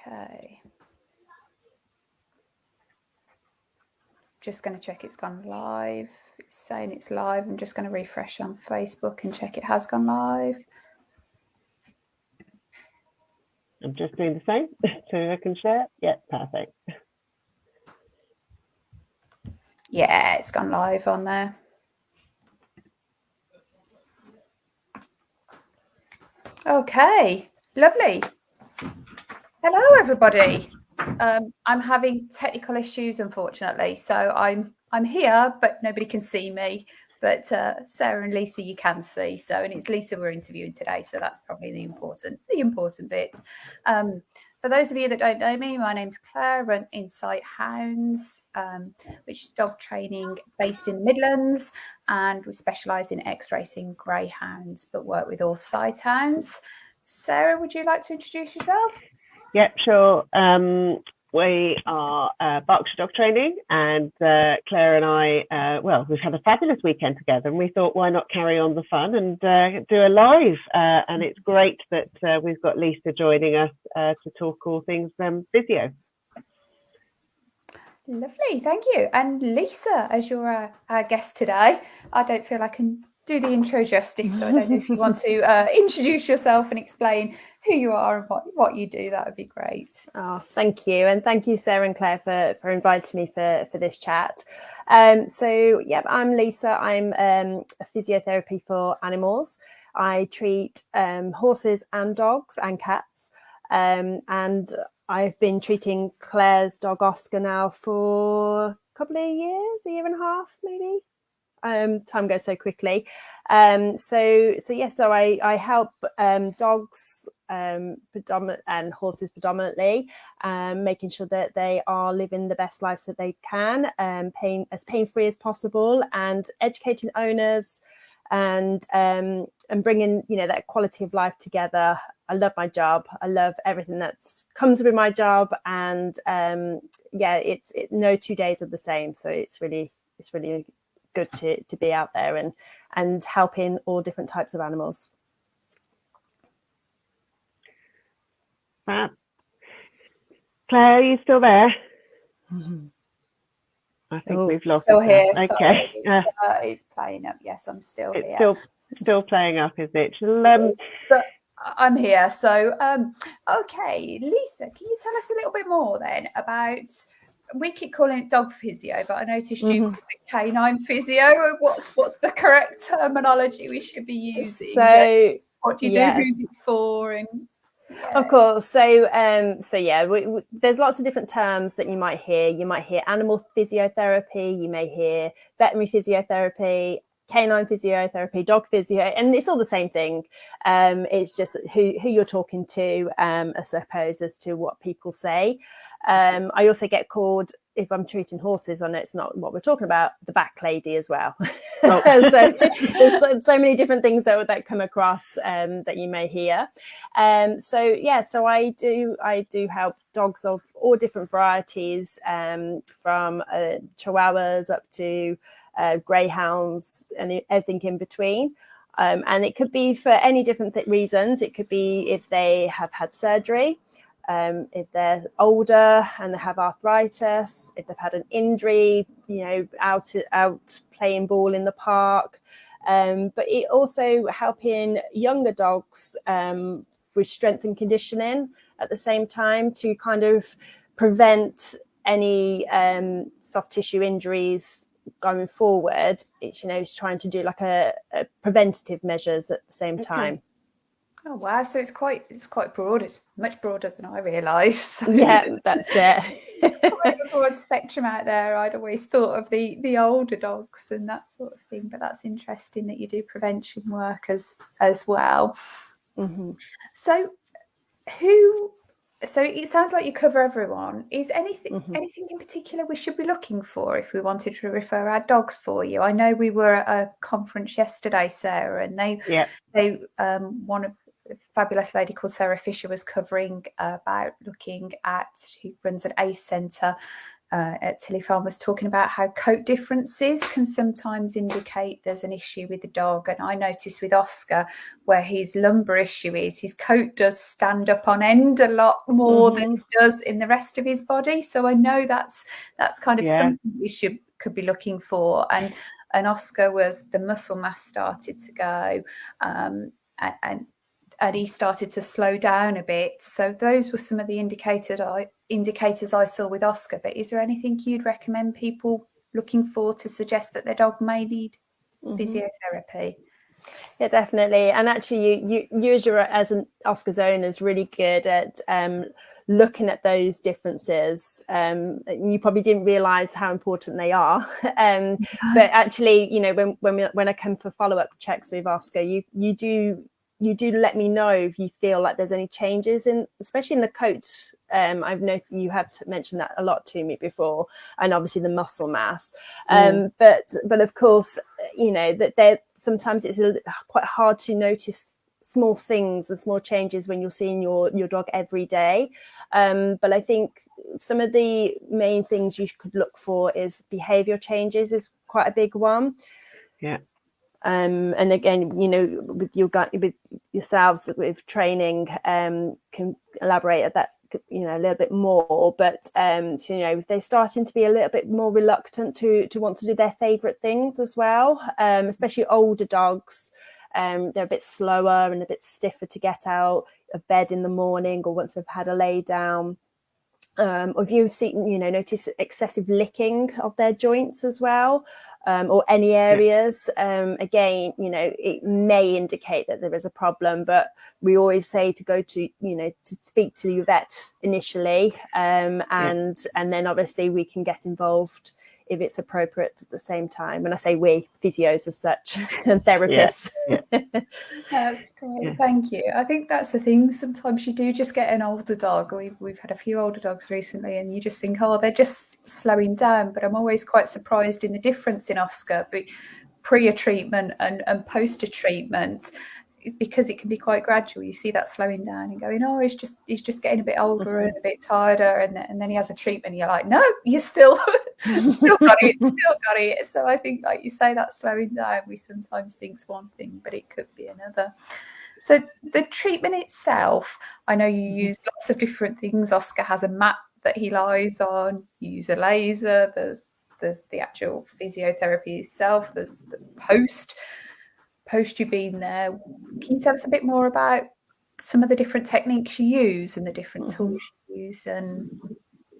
Okay. Just going to check it's gone live. It's saying it's live. I'm just going to refresh on Facebook and check it has gone live. I'm just doing the same so I can share. Yeah, perfect. Yeah, it's gone live on there. Okay, lovely. Hello, everybody. I'm having technical issues, unfortunately. So I'm here, but nobody can see me. But Sarah and Lisa, you can see. So, and it's Lisa we're interviewing today. So that's probably the important bit. For those of you that don't know me, my name's Clare. I run Insight Hounds, which is dog training based in the Midlands, and we specialise in X-racing greyhounds, but work with all sight hounds. Sarah, would you like to introduce yourself? Yep, sure. We are Barkshire Dog Training, and Claire and I, we've had a fabulous weekend together, and we thought, why not carry on the fun and do a live? And it's great that we've got Lisa joining us to talk all things physio. Lovely, thank you. And Lisa, as you're our guest today, I don't feel I can do the intro justice, so I don't know if you want to introduce yourself and explain who you are and what you do. That would be great. Oh, thank you. And thank you, Sarah and Claire, for inviting me for this chat. So, yeah, I'm Lisa. I'm a physiotherapy for animals. I treat horses and dogs and cats. And I've been treating Claire's dog Oscar now for a couple of years, a year and a half, maybe. Time goes so quickly. So I help dogs and horses predominantly, making sure that they are living the best lives that they can, pain-free as possible, and educating owners and bringing that quality of life together. I love my job. I love everything that comes with my job, and no 2 days are the same. So it's really good to be out there and helping all different types of animals. Claire, are you still there? Mm-hmm. I think we've lost still here. Okay. It's playing up. Yes, I'm still it's here. Still playing up, is it? But I'm here. So, okay, Lisa, can you tell us a little bit more then about? We keep calling it dog physio, but I noticed you call it canine physio. What's the correct terminology we should be using? So, what do you do? Who's it for? And of course. So there's lots of different terms that you might hear. You might hear animal physiotherapy. You may hear veterinary physiotherapy, canine physiotherapy, dog physio, and it's all the same thing. It's just who you're talking to, I suppose, as to what people say. I also get called, if I'm treating horses, I know it's not what we're talking about, the back lady as well. Oh. So there's so many different things that come across that you may hear. So I do help dogs of all different varieties, from chihuahuas up to greyhounds and everything in between. And it could be for any different reasons. It could be if they have had surgery, if they're older and they have arthritis, if they've had an injury, out playing ball in the park. But it also helping younger dogs with strength and conditioning at the same time to kind of prevent any soft tissue injuries going forward. It's trying to do like a preventative measures at the same time. Oh wow! So it's quite broad. It's much broader than I realised. Yeah, that's it. Quite a broad spectrum out there. I'd always thought of the older dogs and that sort of thing, but that's interesting that you do prevention work as well. Mm-hmm. So it sounds like you cover everyone. Is anything in particular we should be looking for if we wanted to refer our dogs for you? I know we were at a conference yesterday, Sarah, and they one of a fabulous lady called Sarah Fisher was covering about looking at, who runs an ACE centre, at Tilly Farm was talking about how coat differences can sometimes indicate there's an issue with the dog. And I noticed with Oscar, where his lumbar issue is, his coat does stand up on end a lot more than it does in the rest of his body. So I know that's kind of something we could be looking for. And Oscar was, the muscle mass started to go, and he started to slow down a bit. So those were some of the indicators I saw with Oscar. But is there anything you'd recommend people looking for to suggest that their dog may need physiotherapy? Yeah, definitely. And actually, you as an Oscar's owner is really good at looking at those differences. You probably didn't realise how important they are. But actually, you know, when I come for follow-up checks with Oscar, you do let me know if you feel like there's any changes especially in the coat. I've noticed you have mentioned that a lot to me before, and obviously the muscle mass. But of course, you know, that sometimes it's quite hard to notice small things and small changes when you're seeing your dog every day. But I think some of the main things you could look for is behaviour changes is quite a big one. Yeah. And again, you know, with yourselves with training, can elaborate at that, you know, a little bit more. But so, you know, they're starting to be a little bit more reluctant to want to do their favourite things as well, especially older dogs. They're a bit slower and a bit stiffer to get out of bed in the morning or once they've had a lay down. Or if you see, you know, notice excessive licking of their joints as well. Or any areas, again, you know, it may indicate that there is a problem, but we always say to go to, you know, to speak to your vet initially, and then obviously we can get involved if it's appropriate at the same time. When I say we, physios as such, and therapists. That's great. Thank you. I think that's the thing. Sometimes you do just get an older dog. We've had a few older dogs recently, and you just think, oh, they're just slowing down. But I'm always quite surprised in the difference in Oscar pre a treatment and post a treatment, because it can be quite gradual. You see that slowing down and going, oh, he's just getting a bit older and a bit tireder, and then he has a treatment. And you're like, no, you still got it. So I think, like you say, that slowing down, we sometimes think's one thing, but it could be another. So the treatment itself, I know you use lots of different things. Oscar has a mat that he lies on. You use a laser. There's the actual physiotherapy itself. There's the post you've been there. Can you tell us a bit more about some of the different techniques you use and the different tools you use, and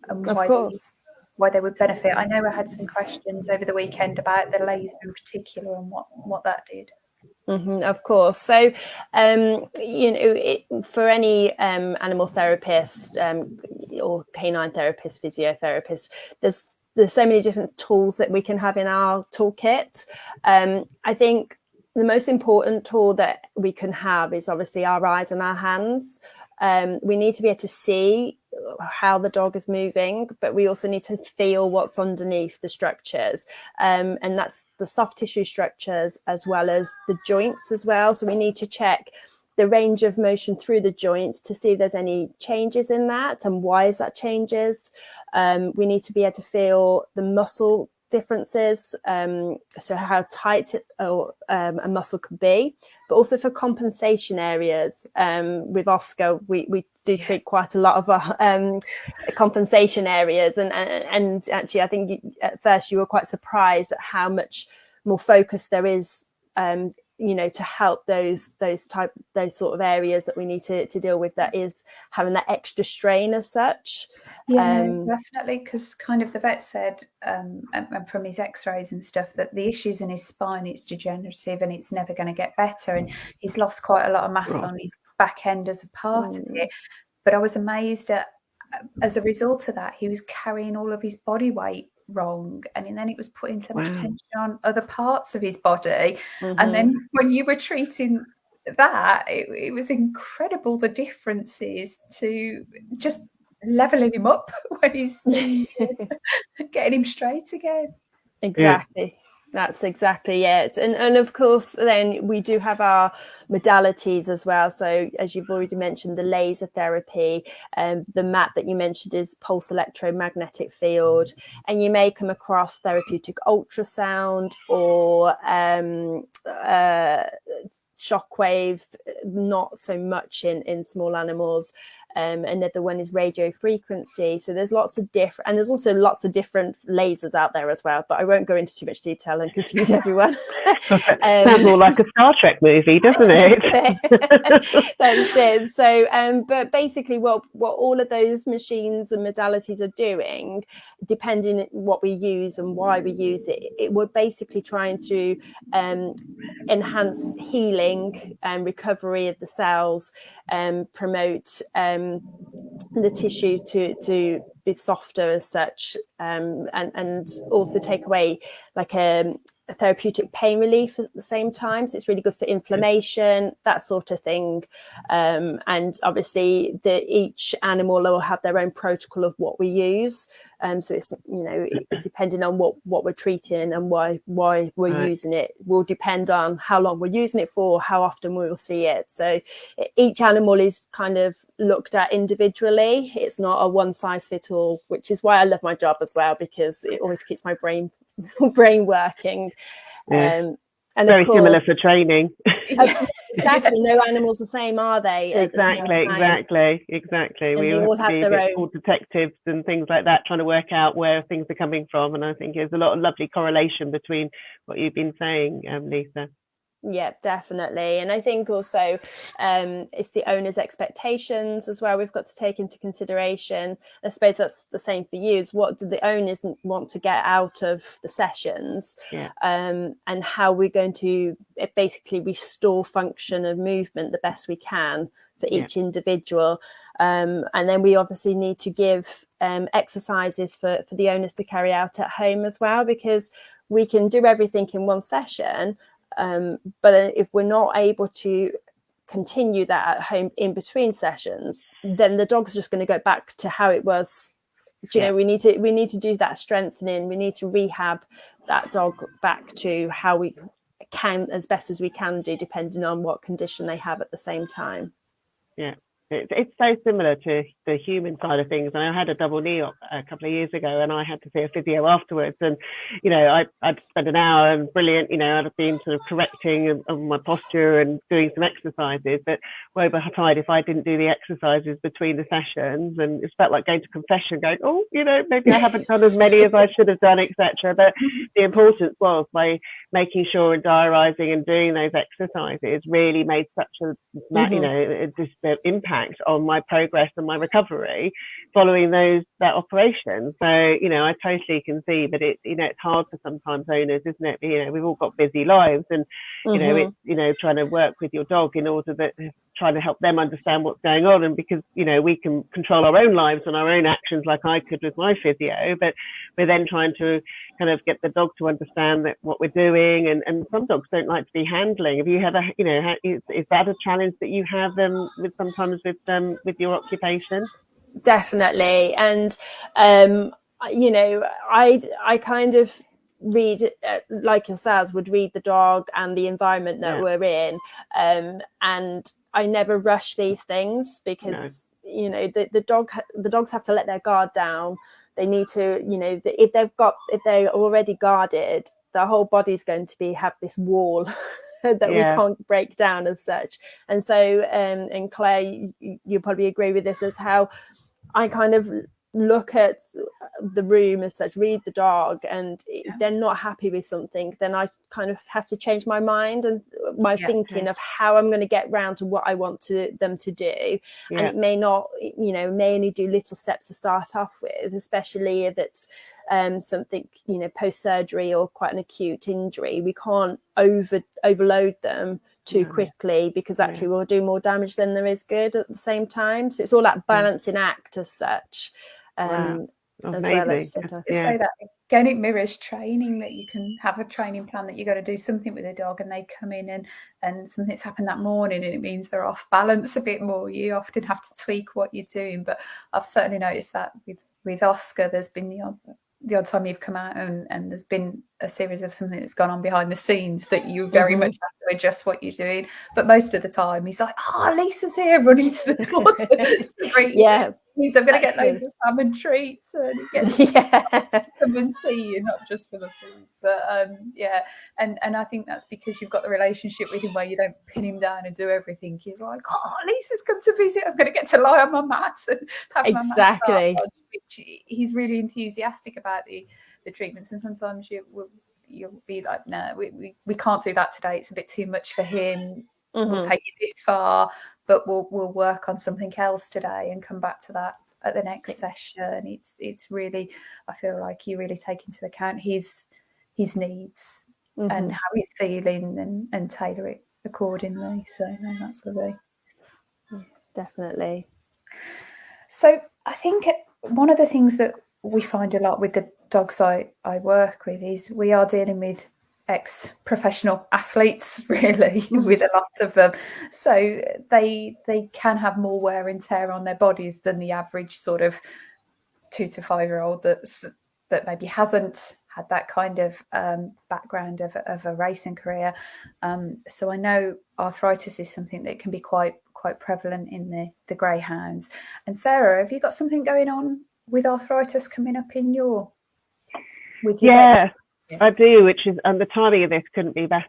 why they would benefit? I know I had some questions over the weekend about the laser in particular and what that did. Of course. So, you know, for any animal therapist or canine therapist, physiotherapist, there's so many different tools that we can have in our toolkit. I think the most important tool that we can have is obviously our eyes and our hands. We need to be able to see how the dog is moving, but we also need to feel what's underneath the structures. And that's the soft tissue structures as well as the joints as well. So we need to check the range of motion through the joints to see if there's any changes in that and why is that changes. We need to be able to feel the muscle differences, so how tight a muscle could be, but also for compensation areas. With Oscar, we do treat quite a lot of our compensation areas, and actually I think at first you were quite surprised at how much more focus there is, you know, to help those sort of areas that we need to deal with, that is having that extra strain as such. Yeah, definitely, because kind of the vet said, and from his x-rays and stuff, that the issues in his spine, it's degenerative and it's never going to get better, and he's lost quite a lot of mass on his back end as a part of it. But I was amazed at, as a result of that, he was carrying all of his body weight wrong, and then it was putting so much tension on other parts of his body. And then when you were treating that, it was incredible, the differences to just leveling him up when he's getting him straight again. Exactly. That's exactly it. And of course, then we do have our modalities as well. So as you've already mentioned, the laser therapy, the mat that you mentioned is pulse electromagnetic field, and you may come across therapeutic ultrasound or shockwave, not so much in small animals. Another one is radio frequency. So there's lots of different, and there's also lots of different lasers out there as well, but I won't go into too much detail and confuse everyone. Sounds more like a Star Trek movie, doesn't it? That's it. So but basically what all of those machines and modalities are doing, depending on what we use and why we use it, we're basically trying to enhance healing and recovery of the cells, promote the tissue to be softer as such, and also take away like a therapeutic pain relief at the same time. So it's really good for inflammation, that sort of thing. And obviously each animal will have their own protocol of what we use. So it's, depending on what we're treating and why we're using it will depend on how long we're using it for, how often we will see it. So each animal is kind of looked at individually. It's not a one size fits all, which is why I love my job as well, because it always keeps my brain working. Yeah. And very of course, similar for training. Exactly, no animals the same, are they? Exactly. And we all have be their own all detectives and things like that, trying to work out where things are coming from. And I think there's a lot of lovely correlation between what you've been saying, Lisa. Yeah, definitely. And I think also it's the owner's expectations as well we've got to take into consideration. I suppose that's the same for you, is what do the owners want to get out of the sessions, and how we're going to basically restore function and movement the best we can for each individual. And then we obviously need to give exercises for the owners to carry out at home as well, because we can do everything in one session, but if we're not able to continue that at home in between sessions, then the dog's just going to go back to how it was. We need to do that strengthening. We need to rehab that dog back to how we can, as best as we can do, depending on what condition they have at the same time. Yeah. It's so similar to the human side of things. And I had a double knee op a couple of years ago, and I had to see a physio afterwards. And, I'd spent an hour and brilliant, I'd been sort of correcting on my posture and doing some exercises. But woe betide if I didn't do the exercises between the sessions, and it felt like going to confession, going, maybe I haven't done as many as I should have done, etc. But the importance was by making sure and diarising and doing those exercises really made such a impact on my progress and my recovery following that operation. So I totally can see that it's hard for sometimes owners, isn't it? We've all got busy lives, and it's trying to work with your dog in order that trying to help them understand what's going on. And because we can control our own lives and our own actions like I could with my physio, but we're then trying to kind of get the dog to understand that what we're doing, and some dogs don't like to be handling. Have you ever is that a challenge that you have with your occupation? Definitely. And I kind of read, like yourselves would read the dog and the environment that we're in, and I never rush these things, because the dogs have to let their guard down. They need to, if they're already guarded, their whole body's going to have this wall that we can't break down as such. And so, and Claire, you probably agree with this, as how I kind of look at the room as such, read the dog, and if they're not happy with something, then I kind of have to change my mind and my thinking of how I'm going to get round to what I want them to do. And it may not, may only do little steps to start off with, especially if it's something, post-surgery or quite an acute injury. We can't overload them too quickly, because actually we'll do more damage than there is good at the same time. So it's all that balancing act as such. As well as say that again, it mirrors training, that you can have a training plan that you got to do something with a dog, and they come in and something's happened that morning and it means they're off balance a bit more. You often have to tweak what you're doing. But I've certainly noticed that with Oscar, there's been the odd time you've come out and there's been a series of something that's gone on behind the scenes that you very much have to adjust what you're doing. But most of the time he's like, oh, Lisa's here, running to the door to greet you. Yeah, Means I'm going to get loads of salmon treats, and it gets to come and see you, not just for the food. But yeah, and I think that's because you've got the relationship with him where you don't pin him down and do everything. He's like, oh, Lisa's come to visit. I'm going to get to lie on my mat and have my massage, which he's really enthusiastic about the treatments. And sometimes you'll be like, no, we can't do that today. It's a bit too much for him. We'll take it this far, but we'll work on something else today and come back to that at the next session. It's really, I feel like you really take into account his needs and how he's feeling and tailor it accordingly. So no, that's lovely. Definitely. So I think one of the things that we find a lot with the dogs I work with is we are dealing with ex-professional athletes, really, with a lot of them. So they can have more wear and tear on their bodies than the average sort of 2 to 5 year old that maybe hasn't had that kind of background of a racing career. So I know arthritis is something that can be quite prevalent in the greyhounds. And Sarah, have you got something going on with arthritis coming up in your vet? I do, which is, and the timing of this couldn't be better.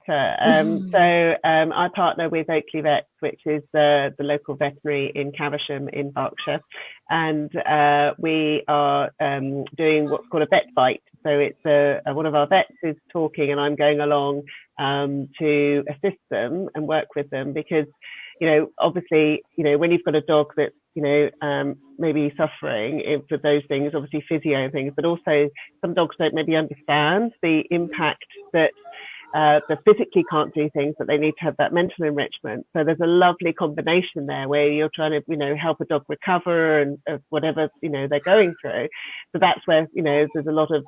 So I partner with Oakley Vets, which is the local veterinary in Caversham in Berkshire, and we are doing what's called a vet bite. So it's one of our vets is talking, and I'm going along to assist them and work with them because, obviously, when you've got a dog that's, maybe suffering for those things, obviously physio things, but also some dogs don't maybe understand the impact that they physically can't do things, but they need to have that mental enrichment. So there's a lovely combination there where you're trying to, help a dog recover and whatever, they're going through. So that's where, there's a lot of,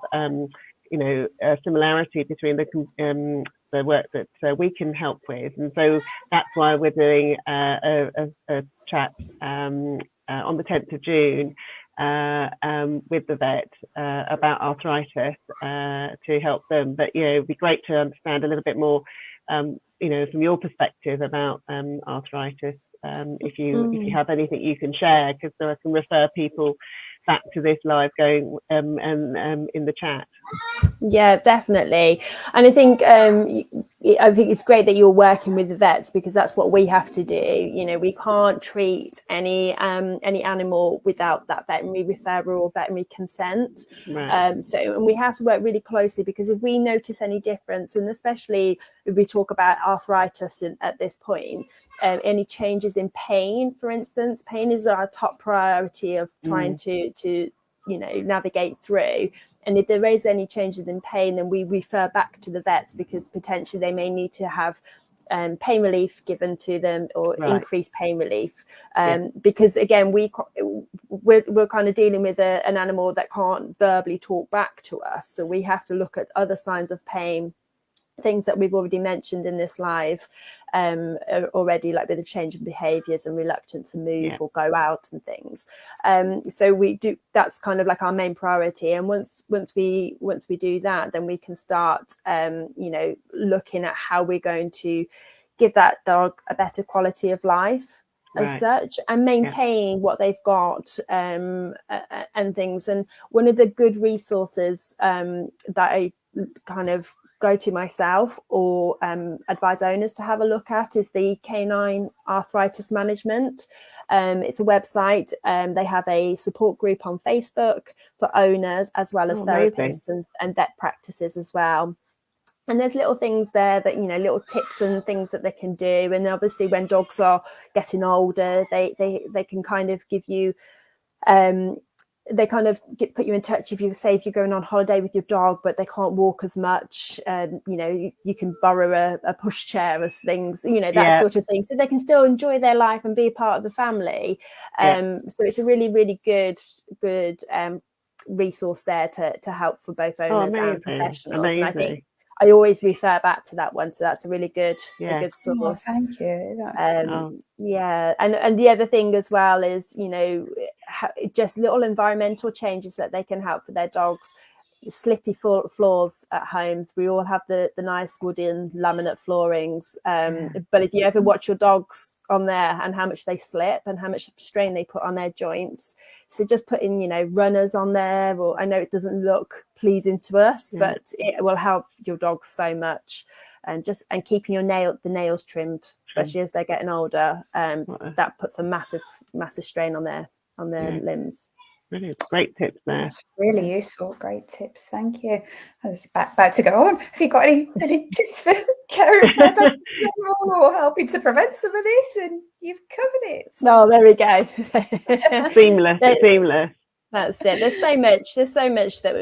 similarity between the work that we can help with. And so that's why we're doing a chat on the 10th of June with the vet about arthritis to help them. But, it'd be great to understand a little bit more, from your perspective about arthritis, if you have anything you can share, because so I can refer people back to this live going and in the chat. Yeah, definitely. And I think it's great that you're working with the vets, because that's what we have to do. We can't treat any animal without that veterinary referral or veterinary consent. Right. And we have to work really closely, because if we notice any difference, and especially if we talk about arthritis at this point, any changes in pain, for instance, pain is our top priority of trying to navigate through. And if there is any changes in pain, then we refer back to the vets, because potentially they may need to have pain relief given to them, or increased pain relief. Because again, we're kind of dealing with an animal that can't verbally talk back to us. So we have to look at other signs of pain, things that we've already mentioned in this live already, like with the change in behaviors and reluctance to move or go out and things. So we do, that's kind of like our main priority. And once we do that, then we can start looking at how we're going to give that dog a better quality of life as such, and maintain what they've got and things. And one of the good resources that I kind of go to myself or advise owners to have a look at is the Canine Arthritis Management. It's a website. They have a support group on Facebook for owners, as well as therapists and vet practices as well. And there's little things there that, little tips and things that they can do. And obviously when dogs are getting older, they can kind of give you they kind of put you in touch. If you're going on holiday with your dog, but they can't walk as much, you can borrow a pushchair as things, that sort of thing, so they can still enjoy their life and be a part of the family. So it's a really, really good resource there to help for both owners and professionals. And I think I always refer back to that one, so that's a really good source. Thank you. And the other thing as well is just little environmental changes that they can help for their dogs. slippy floors at homes. We all have the nice wooden laminate floorings. But if you ever watch your dogs on there and how much they slip and how much strain they put on their joints, so just putting, runners on there, or I know it doesn't look pleasing to us, but it will help your dogs so much. And keeping the nails trimmed, especially as they're getting older, that puts a massive strain on their limbs. Brilliant. Great tips there. That's really useful. Great tips. Thank you. I was about to go on. Have you got any tips for caring for dogs or helping to prevent some of this? And you've covered it. No, there we go. Seamless. That's it. There's so much that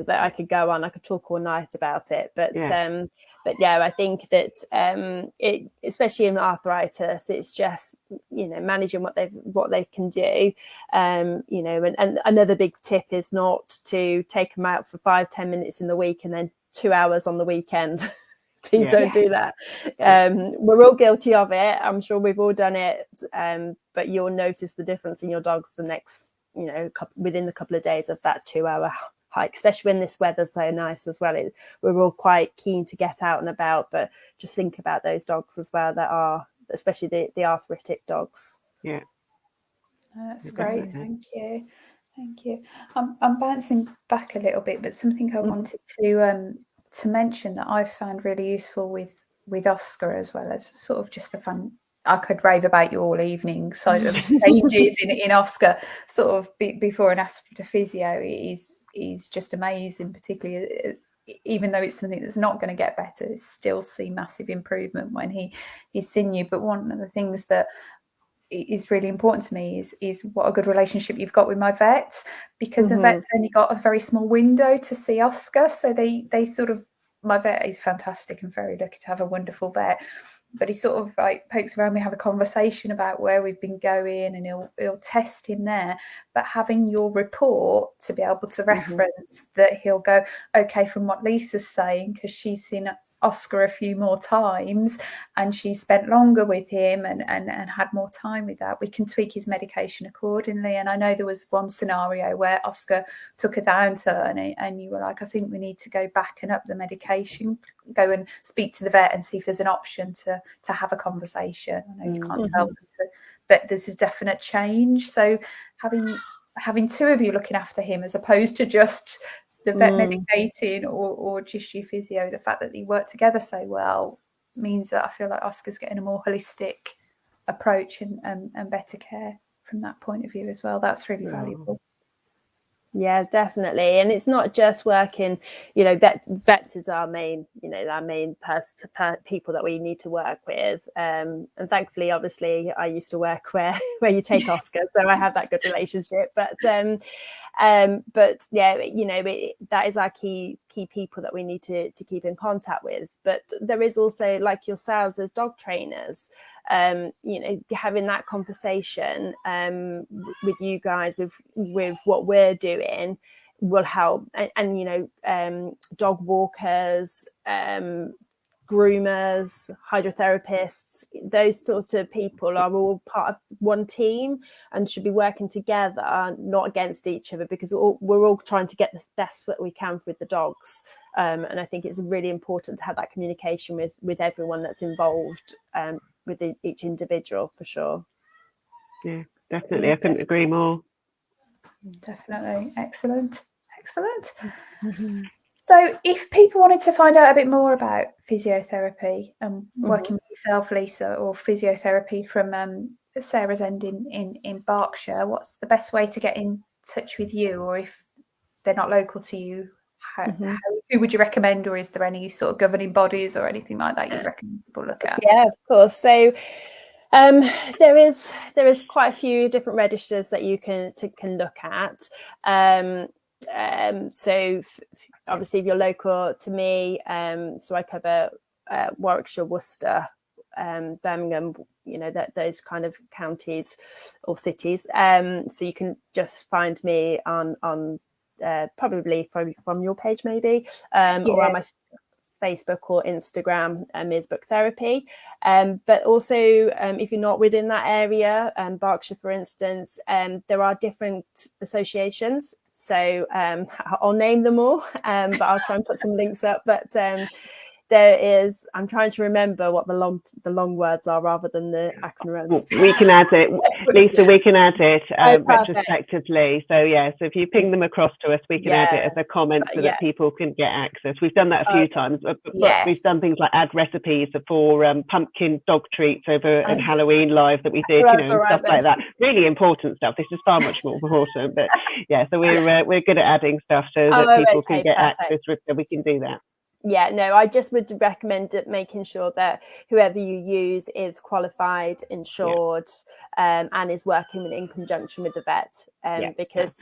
that I could go on. I could talk all night about it, but I think that it, especially in arthritis, it's just managing what they can do. And another big tip is not to take them out for 5-10 minutes in the week and then 2 hours on the weekend. Please don't do that. We're all guilty of it. I'm sure we've all done it. But you'll notice the difference in your dogs the next, within a couple of days of that 2 hour hike, especially when this weather's so nice as well. We're all quite keen to get out and about, but just think about those dogs as well that are, especially the arthritic dogs. Yeah. That's great. Thank you. I'm bouncing back a little bit, but something I wanted to mention that I've found really useful with Oscar, as well as sort of just a fun, I could rave about you all evening, sort of changes in Oscar sort of before and after physio is just amazing, particularly even though it's something that's not going to get better, still see massive improvement when he's seen you. But one of the things that is really important to me is what a good relationship you've got with my vets, because the vet's only got a very small window to see Oscar, so they sort of, my vet is fantastic and very lucky to have a wonderful vet, but he sort of like pokes around. We have a conversation about where we've been going, and he'll test him there. But having your report to be able to reference that, he'll go, okay, from what Lisa's saying, because she's seen Oscar a few more times and she spent longer with him and had more time with that, we can tweak his medication accordingly. And I know there was one scenario where Oscar took a downturn and you were like, I think we need to go back and up the medication, go and speak to the vet and see if there's an option to have a conversation. I know you can't tell them to, but there's a definite change. So having two of you looking after him as opposed to just the vet medicating or just your physio, the fact that they work together so well means that I feel like Oscar's getting a more holistic approach and better care from that point of view as well. That's really valuable. Yeah, definitely. And it's not just working, vets is our main, people that we need to work with. And thankfully, obviously, I used to work where you take Oscar, so I have that good relationship. But yeah, that is our key people that we need to keep in contact with. But there is also, like yourselves as dog trainers, having that conversation with you guys with what we're doing will help. And dog walkers, groomers, hydrotherapists, those sorts of people are all part of one team and should be working together, not against each other, because we're all trying to get the best that we can with the dogs. And I think it's really important to have that communication with everyone that's involved, with each individual, for sure. Yeah, definitely. I couldn't agree more. Definitely. Excellent. So if people wanted to find out a bit more about physiotherapy and working with yourself, Lisa, or physiotherapy from Sarah's end in Berkshire, what's the best way to get in touch with you? Or if they're not local to you, who would you recommend? Or is there any sort of governing bodies or anything like that you recommend people look at? Yeah, of course. So there is quite a few different registers that you can look at. So obviously if you're local to me, so I cover Warwickshire, Worcester, Birmingham, those kind of counties or cities. So you can just find me on probably from your page maybe, or on my Facebook or Instagram, Meersbrook Therapy. But also, if you're not within that area, Berkshire, for instance, there are different associations. So I'll name them all, but I'll try and put some links up. But there is, I'm trying to remember what the long words are rather than the acronyms. We can add it, Lisa. We can add it retrospectively. So so if you ping them across to us, we can add it as a comment so that people can get access. We've done that a few times, but we've done things like add recipes for pumpkin dog treats over at Halloween Live that we did, and stuff like that. Really important stuff. This is far much more important, but so we're good at adding stuff so that people can get access. So we can do that. Yeah, no, I just would recommend making sure that whoever you use is qualified, insured, and is working in conjunction with the vet. Because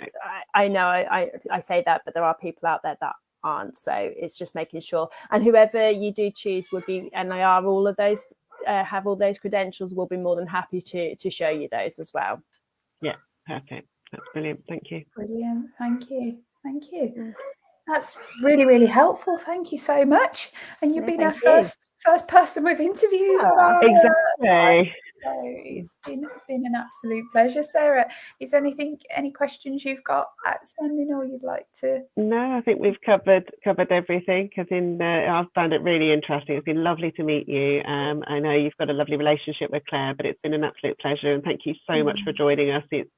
I know I say that, but there are people out there that aren't. So it's just making sure. And whoever you do choose would be, and they are all of those, have all those credentials, will be more than happy to show you those as well. Yeah, perfect. That's brilliant. Thank you. Brilliant. Thank you. Thank you. That's really, really helpful. Thank you so much. And you've been our first person we've interviewed. Exactly. So it's been an absolute pleasure. Sarah, is there any questions you've got outstanding or you'd like to? No, I think we've covered everything. I've found it really interesting. It's been lovely to meet you. I know you've got a lovely relationship with Claire, but it's been an absolute pleasure. And thank you so much for joining us. It's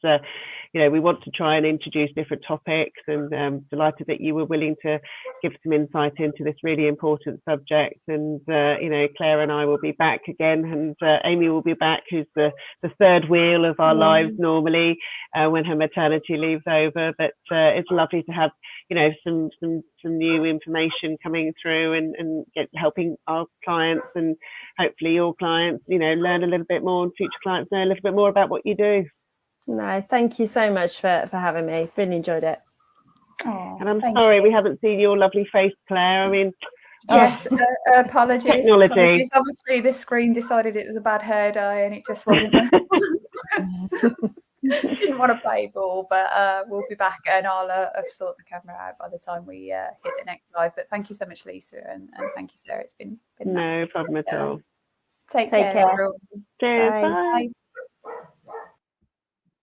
we want to try and introduce different topics, and delighted that you were willing to give some insight into this really important subject. And Claire and I will be back again, and Amy will be back, who's the third wheel of our lives normally when her maternity leave's over. But it's lovely to have some new information coming through and helping our clients and hopefully your clients learn a little bit more, and future clients know a little bit more about what you do. No, thank you so much for having me. Really enjoyed it. And I'm sorry we haven't seen your lovely face, Claire. I mean, yes, apologies. Technology. Obviously, this screen decided it was a bad hair day, and it just wasn't. Didn't want to play ball, but we'll be back, and I'll sort the camera out by the time we hit the next live. But thank you so much, Lisa, and thank you, Sarah. It's been no problem at all. Take care. Everyone. Cheers. Bye. Bye.